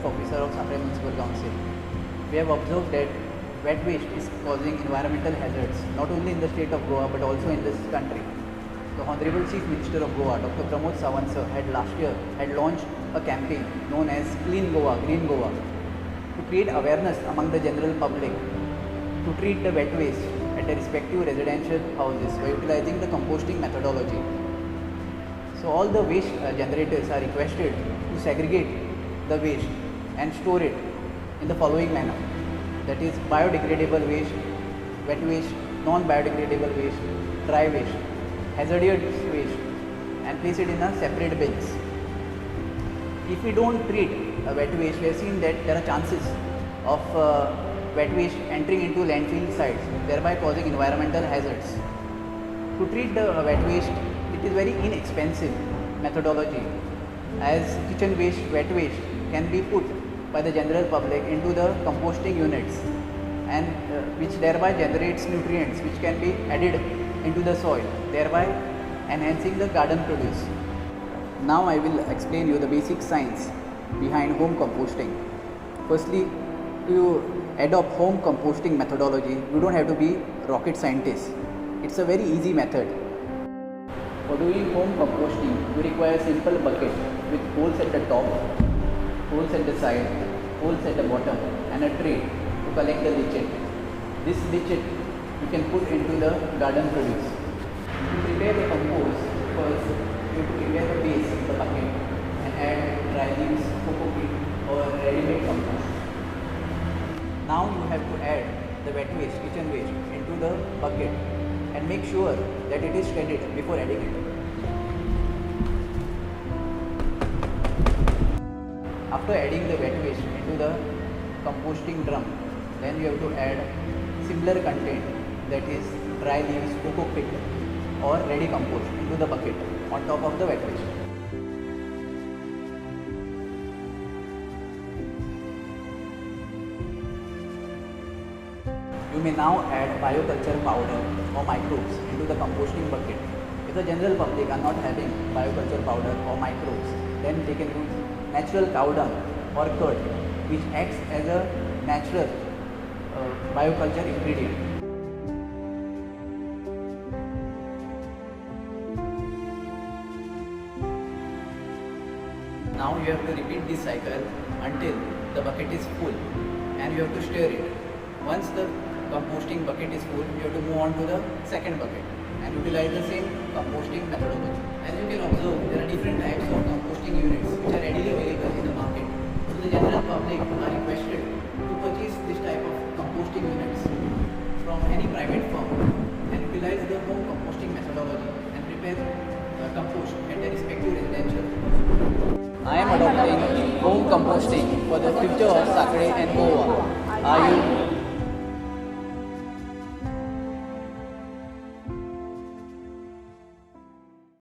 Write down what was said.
Chief Officer of Sakre Municipal Council. We have observed that wet waste is causing environmental hazards not only in the state of Goa but also in this country. The Honorable Chief Minister of Goa, Dr. Pramod Sawant sir, last year had launched a campaign known as Clean Goa, Green Goa to create awareness among the general public to treat the wet waste at their respective residential houses by utilizing the composting methodology. So all the waste generators are requested to segregate the waste and store it in the following manner, that is biodegradable waste, wet waste, non-biodegradable waste, dry waste, hazardous waste, and place it in a separate bins. If we don't treat wet waste, we have seen that there are chances of wet waste entering into landfill sites, thereby causing environmental hazards. To treat the wet waste, it is very inexpensive methodology, as kitchen waste, wet waste can be put by the general public into the composting units, and which thereby generates nutrients which can be added into the soil, thereby enhancing the garden produce. Now I will explain you the basic science behind home composting. Firstly, to adopt home composting methodology, you don't have to be rocket scientist. It's a very easy method. For doing home composting, you require a simple bucket with holes at the top, holes at the side, holes at the bottom, and a tray to collect the leachate. This leachate you can put into the garden produce. To prepare the compost, first you have to prepare the base of the bucket and add dry leaves, coco peat or ready-made compost. Now you have to add the wet waste, kitchen waste into the bucket and make sure that it is shredded before adding it. After adding the wet waste into the composting drum, then you have to add similar content, that is dry leaves, coco peat or ready compost into the bucket on top of the wet waste. You may now add bioculture powder or microbes into the composting bucket. If the general public are not having bioculture powder or microbes, then they can use natural cow dung or curd, which acts as a natural bioculture ingredient. Now you have to repeat this cycle until the bucket is full, and you have to stir it. Once the composting bucket is full, you have to move on to the second bucket and utilize the same composting methodology. As you can observe, there are different types of composting units which are readily available in the market. So the general public are requested to purchase this type of composting units from any private firm and utilize the home composting methodology and prepare compost at their respective residential. I am adopting home composting for the future of Sakre and Goa. Are you?